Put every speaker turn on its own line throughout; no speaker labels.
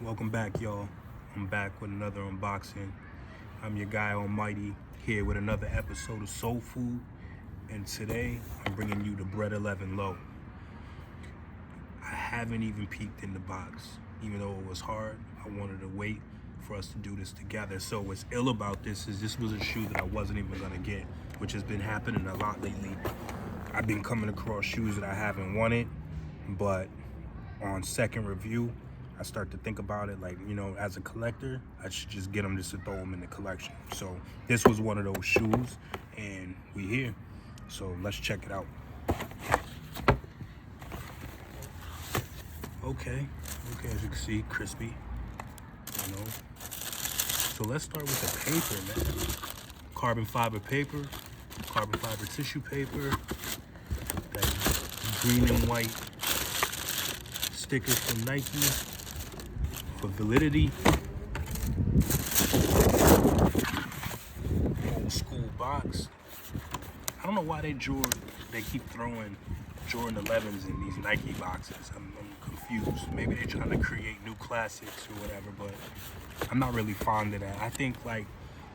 Welcome back, y'all. I'm back with another unboxing. I'm your guy Almighty here with another episode of Soul Food, and today I'm bringing you the Bred 11 Low. I haven't even peeked in the box, even though it was hard. I wanted to wait for us to do this together. So what's ill about this is this was a shoe that I wasn't even gonna get, which has been happening a lot lately. I've been coming across shoes that I haven't wanted, but on second review, I start to think about it like, as a collector, I should just get them just to throw them in the collection. So this was one of those shoes, and we here. So let's check it out. Okay, as you can see, crispy, So let's start with the paper, man. Carbon fiber paper, carbon fiber tissue paper, that green and white stickers from Nike for validity. Old school box. I don't know why they keep throwing Jordan 11s in these Nike boxes. I'm confused. Maybe they're trying to create new classics or whatever, but I'm not really fond of that. I think like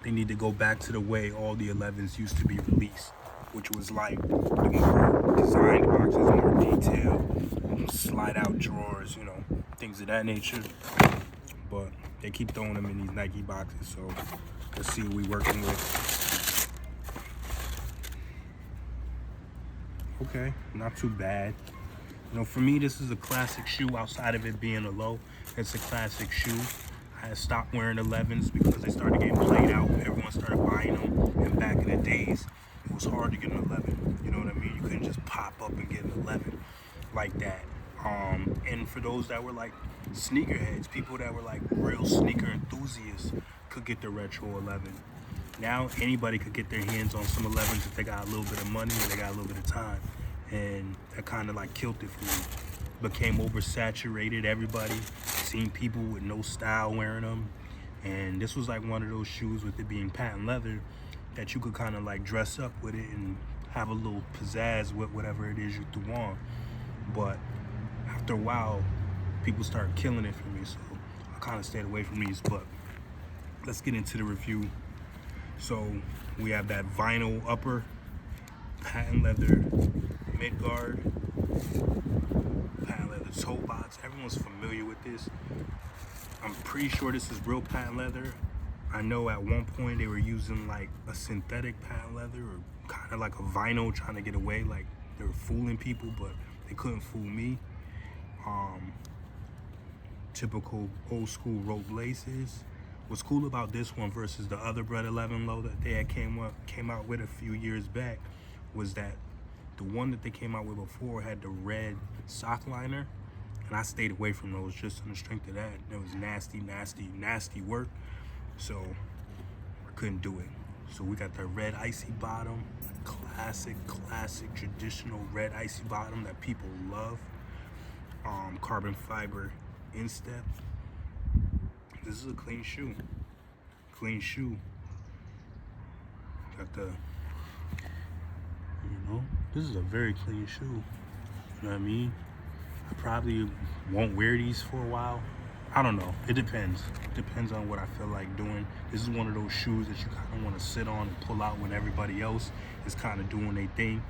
they need to go back to the way all the 11s used to be released, which was like the more designed boxes, more detailed, slide out drawers, things of that nature. But they keep throwing them in these Nike boxes, so let's see what we're working with. Okay, not too bad. For me, this is a classic shoe. Outside of it being a low, it's a classic shoe. I had stopped wearing 11s because they started getting played out. Everyone started buying them, and back in the days, it was hard to get an 11. You know what I mean? You couldn't just pop up and get an 11 like that. And for those that were like sneakerheads, people that were like real sneaker enthusiasts, could get the retro 11. Now anybody could get their hands on some 11s if they got a little bit of money or they got a little bit of time. And that kind of like killed it for me. Became oversaturated. Everybody seen people with no style wearing them, and this was like one of those shoes, with it being patent leather, that you could kind of like dress up with it and have a little pizzazz with whatever it is you threw on. But after a while, people started killing it for me, so I kind of stayed away from these. But let's get into the review. So we have that vinyl upper, patent leather mid guard, patent leather toe box. Everyone's familiar with this. I'm pretty sure this is real patent leather. I know at one point they were using like a synthetic patent leather, or kind of like a vinyl, trying to get away, like they were fooling people, but they couldn't fool me. Typical old school rope laces. What's cool about this one versus the other Bred 11 Low that they had came out with a few years back was that the one that they came out with before had the red sock liner, and I stayed away from those just on the strength of that. It was nasty work, so I couldn't do it. So we got the red icy bottom, classic traditional red icy bottom that people love. Carbon fiber instep. This is a clean shoe. Got the, this is a very clean shoe. You know what I mean? I probably won't wear these for a while. I don't know. It depends. Depends on what I feel like doing. This is one of those shoes that you kind of want to sit on and pull out when everybody else is kind of doing their thing.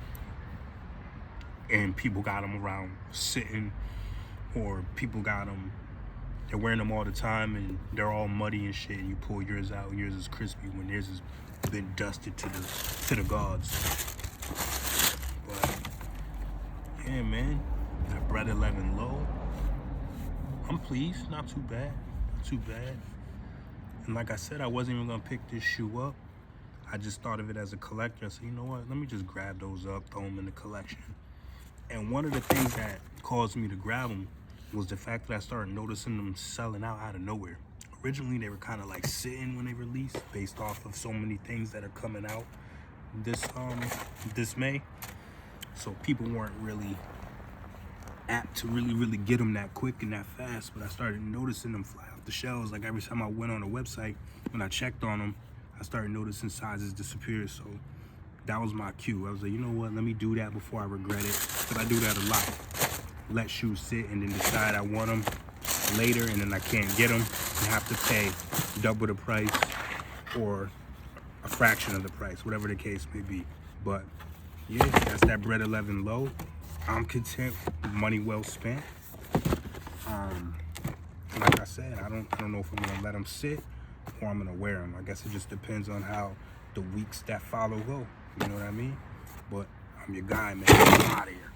And people got them around sitting, or people got them, they're wearing them all the time and they're all muddy and shit, and you pull yours out and yours is crispy when theirs has been dusted to the gods. But yeah, man, that Bred 11 Low, I'm pleased. Not too bad. And like I said, I wasn't even gonna pick this shoe up. I just thought of it as a collector. So you know what, let me just grab those up, throw them in the collection. And one of the things that caused me to grab them was the fact that I started noticing them selling out of nowhere. Originally, they were kind of like sitting when they released, based off of so many things that are coming out this May. So people weren't really apt to really get them that quick and that fast. But I started noticing them fly off the shelves. Like every time I went on a website, when I checked on them, I started noticing sizes disappear. So that was my cue. I was like, you know what, let me do that before I regret it. Because I do that a lot. Let shoes sit and then decide I want them, later and then I can't get them and have to pay double the price or a fraction of the price, whatever the case may be. But yeah, that's that Bred 11 low. I'm content, money well spent. Like I said, I don't know if I'm gonna let them sit or I'm gonna wear them. I guess it just depends on how the weeks that follow go. You know what I mean? But I'm your guy, man. I'm out of here.